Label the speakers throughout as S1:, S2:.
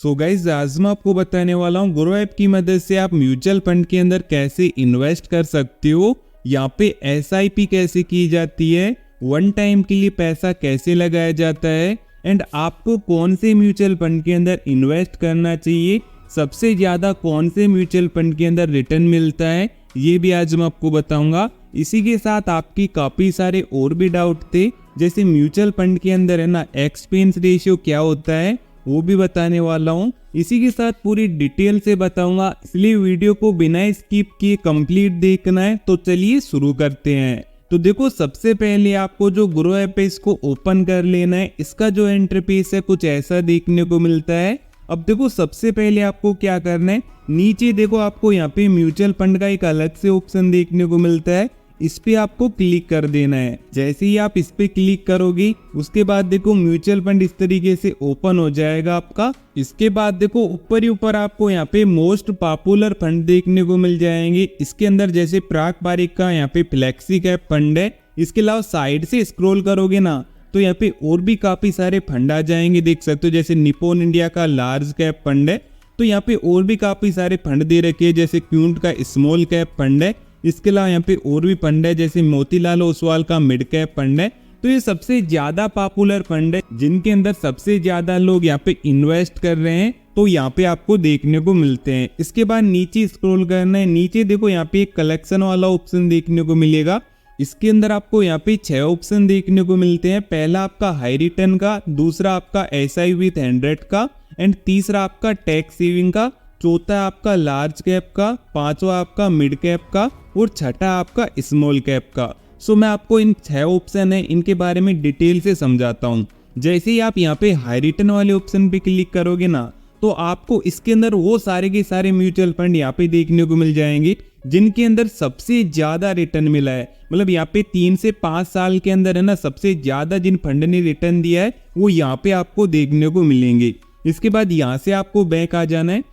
S1: So guys आज मैं आपको बताने वाला हूँ ग्रो ऐप की मदद से आप म्यूचुअल फंड के अंदर कैसे इन्वेस्ट कर सकते हो। यहाँ पे एसआईपी कैसे की जाती है, वन टाइम के लिए पैसा कैसे लगाया जाता है एंड आपको कौन से म्यूचुअल फंड के अंदर इन्वेस्ट करना चाहिए, सबसे ज्यादा कौन से म्यूचुअल फंड के अंदर रिटर्न मिलता है, ये भी आज मैं आपको बताऊंगा। इसी के साथ आपकी काफी सारे और भी डाउट थे, जैसे म्यूचुअल फंड के अंदर है ना एक्सपेंस रेशियो क्या होता है, वो भी बताने वाला हूँ। इसी के साथ पूरी डिटेल से बताऊंगा, इसलिए वीडियो को बिना स्किप किए कंप्लीट देखना है। तो चलिए शुरू करते हैं। तो देखो, सबसे पहले आपको जो ग्रो ऐप है इसको ओपन कर लेना है। इसका जो इंटरफेस है कुछ ऐसा देखने को मिलता है। अब देखो, सबसे पहले आपको क्या करना है, नीचे देखो आपको यहाँ पे म्यूचुअल फंड का एक अलग से ऑप्शन देखने को मिलता है, इस पे आपको क्लिक कर देना है। जैसे ही आप इस पे क्लिक करोगे उसके बाद देखो म्यूचुअल फंड इस तरीके से ओपन हो जाएगा आपका। इसके बाद देखो ऊपर ही ऊपर आपको यहाँ पे मोस्ट पॉपुलर फंड देखने को मिल जाएंगे। इसके अंदर जैसे प्राग पारिक का यहाँ पे फ्लेक्सी कैप फंड है। इसके अलावा साइड से स्क्रॉल करोगे ना तो यहाँ पे और भी काफी सारे फंड आ जाएंगे, देख सकते हो। जैसे निप्पॉन इंडिया का लार्ज कैप फंड है, तो यहाँ पे और भी काफी सारे फंड दे रखे हैं। जैसे क्यूंट का स्मॉल कैप फंड है। इसके अलावा यहाँ पे और भी फंड है, जैसे मोतीलाल ओसवाल का मिड कैप फंड है। तो ये सबसे ज्यादा पॉपुलर फंड है जिनके अंदर सबसे ज्यादा लोग यहाँ पे इन्वेस्ट कर रहे हैं, तो यहाँ पे आपको देखने को मिलते हैं। इसके बाद नीचे स्क्रॉल करना है, नीचे देखो यहाँ पे एक कलेक्शन वाला ऑप्शन देखने को मिलेगा। इसके अंदर आपको यहाँ पे 6 ऑप्शन देखने को मिलते हैं। पहला आपका हाई रिटर्न का, दूसरा आपका SI विथ 100 का एंड तीसरा आपका टैक्स सेविंग का, चौथा आपका लार्ज कैप का, पांचवा आपका मिड कैप का और छठा आपका स्मॉल कैप का। सो मैं आपको इन 6 ऑप्शन है इनके बारे में डिटेल से समझाता हूँ। जैसे ही आप यहाँ पे हाई रिटर्न वाले ऑप्शन पे क्लिक करोगे ना तो आपको इसके अंदर वो सारे के सारे म्यूचुअल फंड यहाँ पे देखने को मिल जाएंगे जिनके अंदर सबसे ज्यादा रिटर्न मिला है। मतलब यहाँ पे 3 से 5 साल के अंदर है ना सबसे ज्यादा जिन फंड ने रिटर्न दिया है वो यहाँ पे आपको देखने को मिलेंगे। इसके बाद यहाँ से आपको बैक आ जाना है।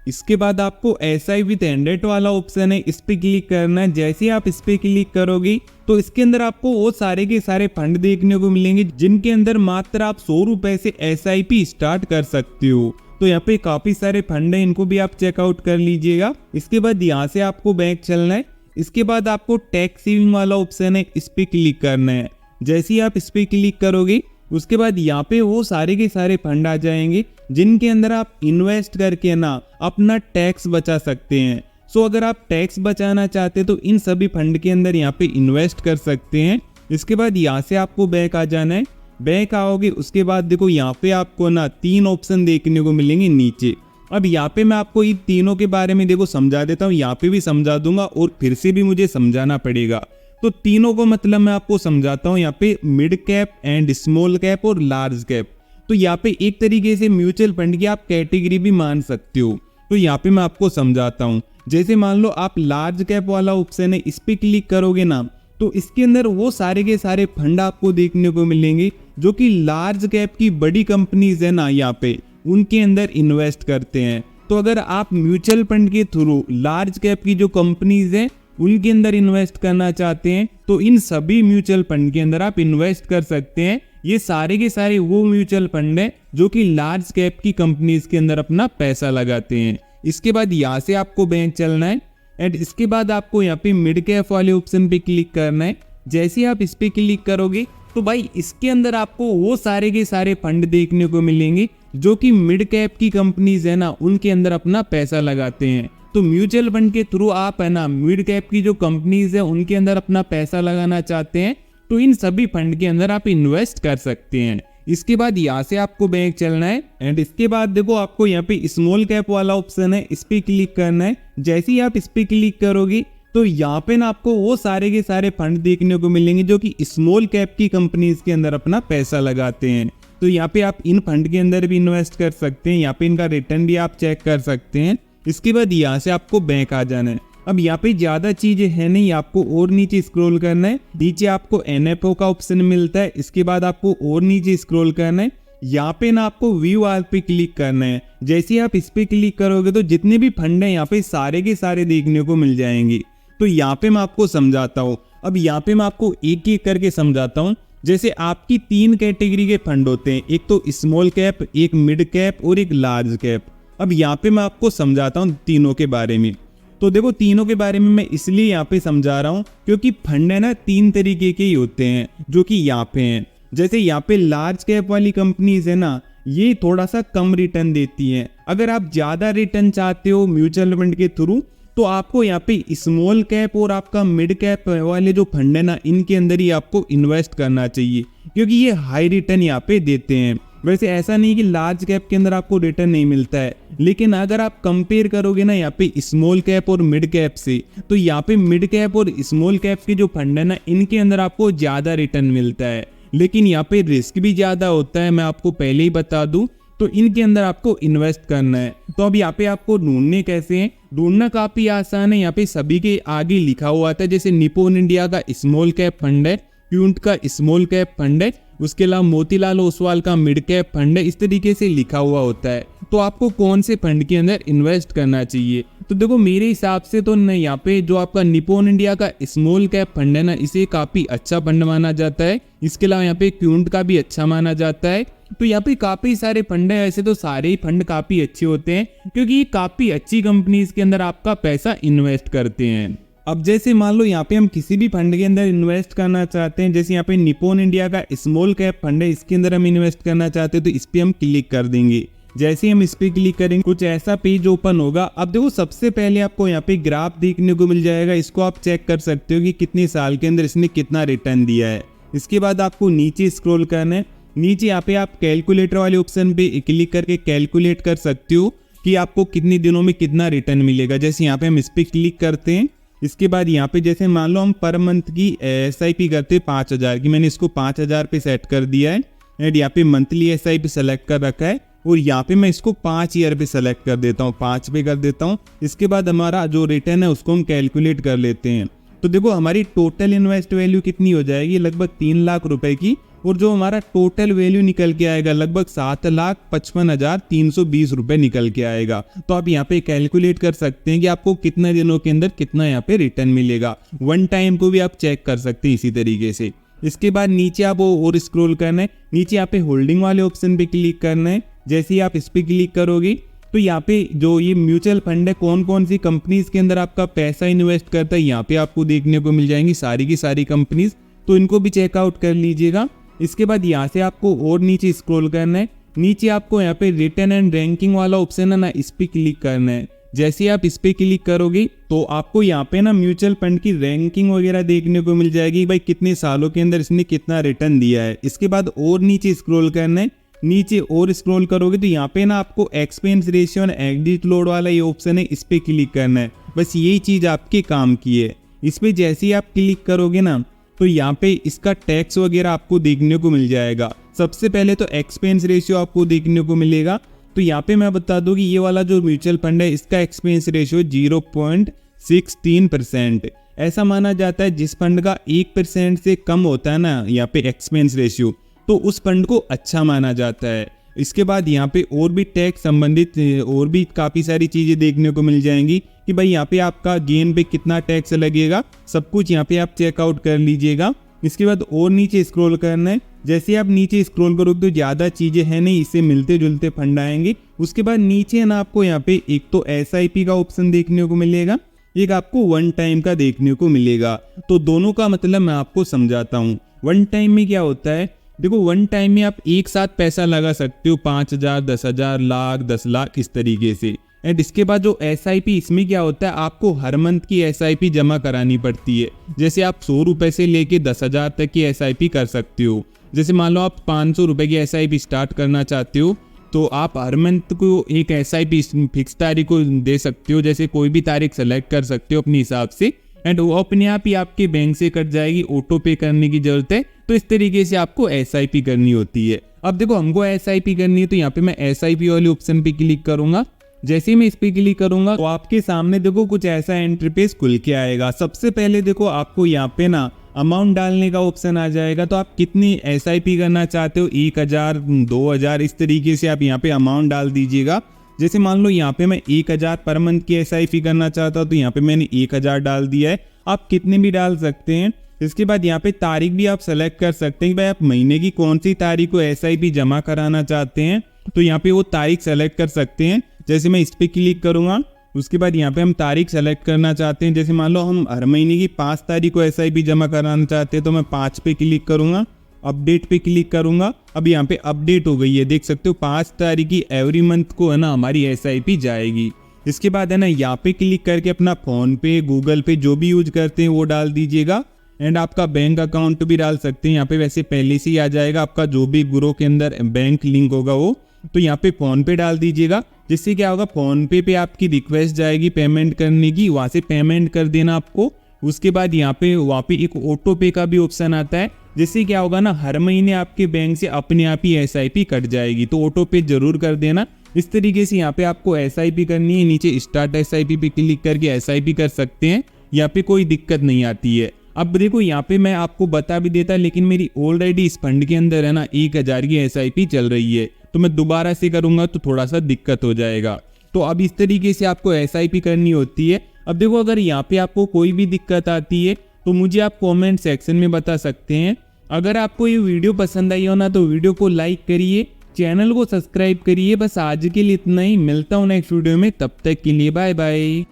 S1: इसके बाद आपको SI विथ 100 वाला ऑप्शन है, इस पे क्लिक करना है। जैसे ही आप इस पे क्लिक करोगे तो इसके अंदर आपको वो सारे के सारे फंड देखने को मिलेंगे जिनके अंदर मात्र आप 100 रुपए से SIP स्टार्ट कर सकते हो। तो यहाँ पे काफी सारे फंड है, इनको भी आप चेकआउट कर लीजिएगा। इसके बाद यहाँ से आपको बैक चलना है। इसके बाद आपको टैक्स सेविंग वाला ऑप्शन है, इस पे क्लिक करना है। जैसे ही आप इस पे क्लिक करोगे उसके बाद यहाँ पे वो सारे के सारे फंड आ जाएंगे जिनके अंदर आप इन्वेस्ट करके ना अपना टैक्स बचा सकते हैं। सो अगर आप टैक्स बचाना चाहते हैं तो इन सभी फंड के अंदर यहाँ पे इन्वेस्ट कर सकते हैं। इसके बाद यहाँ से आपको बैक आ जाना है। बैक आओगे उसके बाद देखो यहाँ पे आपको ना 3 ऑप्शन देखने को मिलेंगे नीचे। अब यहाँ पे मैं आपको इन तीनों के बारे में देखो समझा देता हूँ, यहाँ पे भी समझा दूंगा और फिर से भी मुझे समझाना पड़ेगा। तो तीनों को मतलब मैं आपको समझाता हूँ। यहाँ पे mid cap and small cap और लार्ज कैप, तो यहाँ पे एक तरीके से म्यूचुअल फंड की आप कैटेगरी भी मान सकते हो। तो यहाँ पे मैं आपको समझाता हूँ। जैसे मान लो आप लार्ज कैप वाला ऑप्शन है, इस पे क्लिक करोगे ना तो इसके अंदर वो सारे के सारे फंड आपको देखने को मिलेंगे जो कि लार्ज कैप की बड़ी कंपनीज है ना यहाँ पे उनके अंदर इन्वेस्ट करते हैं। तो अगर आप म्यूचुअल फंड के थ्रू लार्ज कैप की जो कंपनीज है उनके अंदर इन्वेस्ट करना चाहते हैं तो इन सभी म्यूचुअल फंड के अंदर आप इन्वेस्ट कर सकते हैं। ये सारे के सारे वो म्यूचुअल फंड है जो कि लार्ज कैप की कंपनीज के अंदर अपना पैसा लगाते हैं। इसके बाद यहाँ से आपको बैंक चलना है एंड इसके बाद आपको यहाँ पे मिड कैप वाले ऑप्शन पे क्लिक करना है। जैसे आप इस पे क्लिक करोगे तो भाई इसके अंदर आपको वो सारे के सारे फंड देखने को मिलेंगे जो कि मिड कैप की कंपनीज है ना उनके अंदर अपना पैसा लगाते हैं। तो म्यूचुअल फंड के थ्रू आप है ना मिड कैप की जो कंपनीज है उनके अंदर अपना पैसा लगाना चाहते हैं तो इन सभी फंड के अंदर आप इन्वेस्ट कर सकते हैं। इसके बाद यहाँ से आपको बैंक चलना है एंड इसके बाद देखो आपको यहाँ पे स्मॉल कैप वाला ऑप्शन है, इस पे क्लिक करना है। जैसे ही आप इस पे क्लिक करोगे तो यहाँ पे ना आपको वो सारे के सारे फंड देखने को मिलेंगे जो कि स्मॉल कैप की कंपनीज के अंदर अपना पैसा लगाते हैं। तो यहाँ पे आप इन फंड के अंदर भी इन्वेस्ट कर सकते हैं, यहाँ पे इनका रिटर्न भी आप चेक कर सकते हैं। इसके बाद यहाँ से आपको बैंक आ जाना है। अब यहाँ पे ज्यादा चीजें है नहीं, आपको और नीचे स्क्रॉल करना है। नीचे आपको NFO का ऑप्शन मिलता है। इसके बाद आपको और नीचे स्क्रॉल करना है। यहाँ पे ना आपको व्यू ऑल पे क्लिक करना है। जैसे ही आप इस पे क्लिक करोगे तो जितने भी फंड है यहाँ पे सारे के सारे देखने को मिल जाएंगे। तो यहाँ पे मैं आपको समझाता हूँ। अब यहाँ पे मैं आपको एक एक करके समझाता हूँ। जैसे आपकी 3 कैटेगरी के फंड होते हैं, एक तो स्मॉल कैप, एक मिड कैप और एक लार्ज कैप। अब यहाँ पे मैं आपको समझाता हूँ तीनों के बारे में। तो देखो तीनों के बारे में मैं इसलिए यहाँ पे समझा रहा हूँ क्योंकि फंड है ना 3 तरीके के ही होते हैं जो कि यहाँ पे हैं। जैसे यहाँ पे लार्ज कैप वाली कंपनीज है ना, ये थोड़ा सा कम रिटर्न देती हैं। अगर आप ज़्यादा रिटर्न चाहते हो म्यूचुअल फंड के थ्रू तो आपको यहाँ पे स्मॉल कैप और आपका मिड कैप वाले जो फंड है ना, इनके अंदर ही आपको इन्वेस्ट करना चाहिए क्योंकि ये हाई रिटर्न यहाँ पे देते हैं। वैसे ऐसा नहीं कि लार्ज कैप के अंदर आपको रिटर्न नहीं मिलता है, लेकिन अगर आप कंपेयर करोगे ना यहाँ पे स्मॉल कैप और मिड कैप से, तो यहाँ पे मिड कैप और स्मॉल कैप के जो फंड है ना, इनके अंदर आपको ज़्यादा रिटर्न मिलता है, लेकिन यहाँ पे रिस्क भी ज़्यादा होता है, मैं आपको पहले ही बता दूँ। तो इनके अंदर आपको इन्वेस्ट करना है। तो अब यहाँ पे आपको ढूंढने कैसे हैं, ढूंढना काफ़ी आसान है। यहाँ पे सभी के आगे लिखा हुआ था, जैसे निप्पॉन इंडिया का स्मॉल कैप फंड है, क्यूंट का स्मॉल कैप फंड है, उसके अलावा मोतीलाल ओसवाल का मिड कैप फंड है, इस तरीके से लिखा हुआ होता है। तो आपको कौन से फंड के अंदर इन्वेस्ट करना चाहिए? तो देखो मेरे हिसाब से तो न यहाँ पे जो आपका निप्पॉन इंडिया का स्मॉल कैप फंड है ना, इसे काफ़ी अच्छा फंड माना जाता है। इसके अलावा यहाँ पे क्यूंट का भी अच्छा माना जाता है। तो यहाँ पे काफ़ी सारे फंड है, ऐसे तो सारे ही फंड काफ़ी अच्छे होते हैं क्योंकि ये काफ़ी अच्छी कंपनीज के अंदर आपका पैसा इन्वेस्ट करते हैं। अब जैसे मान लो यहाँ पे हम किसी भी फंड के अंदर इन्वेस्ट करना चाहते हैं, जैसे यहाँ पे निप्पॉन इंडिया का स्मॉल कैप फंड है, इसके अंदर हम इन्वेस्ट करना चाहते हैं तो इस पर हम क्लिक कर देंगे। जैसे ही हम इस पे क्लिक करेंगे कुछ ऐसा पेज ओपन होगा। अब देखो सबसे पहले आपको यहाँ पे ग्राफ देखने को मिल जाएगा, इसको आप चेक कर सकते हो कि कितने साल के अंदर इसने कितना रिटर्न दिया है। इसके बाद आपको नीचे स्क्रॉल करना है, नीचे यहाँ पे आप कैलकुलेटर वाले ऑप्शन पे क्लिक करके कैलकुलेट कर सकते हो कि आपको कितने दिनों में कितना रिटर्न मिलेगा। जैसे यहाँ पे हम इस पे क्लिक करते हैं, इसके बाद यहाँ पे जैसे मान लो हम पर मंथ की SIP करते हैं 5000 की, मैंने इसको 5000 पे सेट कर दिया है एंड यहाँ पे मंथली SIP सेलेक्ट कर रखा है और यहाँ पे मैं इसको 5 ईयर पे सेलेक्ट कर देता हूँ, 5 पे कर देता हूँ। इसके बाद हमारा जो रिटर्न है उसको हम कैलकुलेट कर लेते हैं। तो देखो हमारी टोटल इन्वेस्ट वैल्यू कितनी हो जाएगी, लगभग 3 लाख रुपए की, और जो हमारा टोटल वैल्यू निकल के आएगा लगभग 7,55,320 रुपए निकल के आएगा। तो आप यहाँ पे कैलकुलेट कर सकते हैं कि आपको कितने दिनों के अंदर कितना यहाँ पे रिटर्न मिलेगा। वन टाइम को भी आप चेक कर सकते हैं इसी तरीके से। इसके बाद नीचे आप और स्क्रॉल करना है, नीचे यहाँ पे होल्डिंग वाले ऑप्शन पे क्लिक करना है। जैसे ही आप इस पे क्लिक करोगे तो यहाँ पे जो ये म्यूचुअल फंड है कौन कौन सी कंपनीज के अंदर आपका पैसा इन्वेस्ट करता है यहाँ पे आपको देखने को मिल जाएंगी सारी की सारी कंपनीज, तो इनको भी चेकआउट कर लीजिएगा। इसके बाद यहाँ से आपको और नीचे स्क्रॉल करना है, नीचे आपको यहाँ पे रिटर्न एंड रैंकिंग वाला ऑप्शन है ना, इस पे क्लिक करना है। जैसे आप इस पे क्लिक करोगे तो आपको यहाँ पे ना म्यूचुअल फंड की रैंकिंग वगैरह देखने को मिल जाएगी, भाई कितने सालों के अंदर इसने कितना रिटर्न दिया है। इसके बाद और नीचे स्क्रॉल करना है, नीचे और स्क्रॉल करोगे तो यहाँ पे ना आपको एक्सपेंस रेशियो और एग्जिट लोड वाला ये ऑप्शन है, इस पे क्लिक करना है। बस यही चीज़ आपके काम की है। इस पे जैसे ही आप क्लिक करोगे ना तो यहाँ पे इसका टैक्स वगैरह आपको देखने को मिल जाएगा। सबसे पहले तो एक्सपेंस रेशियो आपको देखने को मिलेगा। तो यहाँ पे मैं बता दूं कि ये वाला जो म्यूचुअल फंड है इसका एक्सपेंस रेशियो 0.16% ऐसा माना जाता है। जिस फंड का 1% से कम होता है ना यहाँ पे एक्सपेंस रेशियो, तो उस फंड को अच्छा माना जाता है। इसके बाद यहाँ पे और भी टैक्स संबंधित और भी काफ़ी सारी चीज़ें देखने को मिल जाएंगी कि भाई यहाँ पे आपका गेन पे कितना टैक्स लगेगा, सब कुछ यहाँ पे आप चेकआउट कर लीजिएगा। इसके बाद और नीचे स्क्रॉल करना है। जैसे आप नीचे स्क्रॉल करोगे तो ज़्यादा चीज़ें हैं नहीं, इससे मिलते जुलते फंड आएंगे। उसके बाद नीचे ना आपको यहाँ पे एक तो SIP का ऑप्शन देखने को मिलेगा, एक आपको वन टाइम का देखने को मिलेगा। तो दोनों का मतलब मैं आपको समझाता हूँ। वन टाइम में क्या होता है, देखो वन टाइम में आप एक साथ पैसा लगा सकते हो 5,000, 10,000, लाख, 10 लाख इस तरीके से। एंड इसके बाद जो SIP, इसमें क्या होता है आपको हर मंथ की SIP जमा करानी पड़ती है। जैसे आप 100 रुपये से लेके 10,000 तक की SIP कर सकते हो। जैसे मान लो आप 500 रुपये की SIP स्टार्ट करना चाहते हो तो आप हर मंथ को एक SIP फिक्स तारीख को दे सकते हो। जैसे कोई भी तारीख सेलेक्ट कर सकते हो अपने हिसाब से एंड वो अपने आप ही आपके बैंक से कट जाएगी, ऑटो पे करने की जरूरत है। तो इस तरीके से आपको SIP करनी होती है। अब देखो हमको SIP करनी है तो यहाँ पे मैं SIP वाले ऑप्शन पे क्लिक करूंगा। जैसे ही मैं इस पे क्लिक करूंगा तो आपके सामने देखो कुछ ऐसा इंटरफेस खुल के आएगा। सबसे पहले देखो आपको यहाँ पे ना अमाउंट डालने का ऑप्शन आ जाएगा। तो आप कितनी SIP करना चाहते हो, 1,000, 2,000, इस तरीके से आप यहाँ पे अमाउंट डाल दीजिएगा। जैसे मान लो यहाँ पे मैं 1,000 पर मंथ की SIP करना चाहता हूँ तो यहाँ पे मैंने 1,000 डाल दिया है। आप कितने भी डाल सकते हैं। इसके बाद यहाँ पे तारीख भी आप सेलेक्ट कर सकते हैं कि भाई आप महीने की कौन सी तारीख को SIP जमा कराना चाहते हैं। तो यहाँ पे वो तारीख सेलेक्ट कर सकते हैं। जैसे मैं इस पर क्लिक करूँगा, उसके बाद यहाँ पे हम तारीख सेलेक्ट करना चाहते हैं। जैसे मान लो हम हर महीने की 5 तारीख को SIP जमा कराना चाहते हैं, तो मैं 5 पे क्लिक करूँगा, अपडेट पे क्लिक करूँगा। अब यहाँ पे अपडेट हो गई है, देख सकते हो 5 तारीख की एवरी मंथ को है ना हमारी SIP जाएगी। इसके बाद है ना यहाँ पे क्लिक करके अपना फ़ोन पे, गूगल पे जो भी यूज करते हैं वो डाल दीजिएगा। एंड आपका बैंक अकाउंट भी डाल सकते हैं। यहाँ पे वैसे पहले से ही आ जाएगा आपका जो भी ग्रो के अंदर बैंक लिंक होगा वो। तो यहाँ पे फ़ोन पे डाल दीजिएगा, जिससे क्या होगा फ़ोन पे आपकी रिक्वेस्ट जाएगी पेमेंट करने की, वहाँ से पेमेंट कर देना आपको। उसके बाद यहाँ पे एक ऑटो पे का भी ऑप्शन आता है, जिससे क्या होगा ना हर महीने आपके बैंक से अपने आप ही SIP कट जाएगी। तो ऑटो पे जरूर कर देना। इस तरीके से यहाँ पे आपको SIP करनी है। नीचे स्टार्ट SIP पे क्लिक करके SIP कर सकते हैं, यहाँ पे कोई दिक्कत नहीं आती है। अब देखो यहाँ पे मैं आपको बता भी देता, लेकिन मेरी ऑलरेडी इस फंड के अंदर है ना 1000 की SIP चल रही है, तो मैं दोबारा से करूंगा तो थोड़ा सा दिक्कत हो जाएगा। तो अब इस तरीके से आपको SIP करनी होती है। अब देखो अगर यहाँ पे आपको कोई भी दिक्कत आती है तो मुझे आप कमेंट सेक्शन में बता सकते हैं। अगर आपको ये वीडियो पसंद आई हो ना तो वीडियो को लाइक करिए, चैनल को सब्सक्राइब करिए। बस आज के लिए इतना ही, मिलता हूँ नेक्स्ट वीडियो में, तब तक के लिए बाय बाय।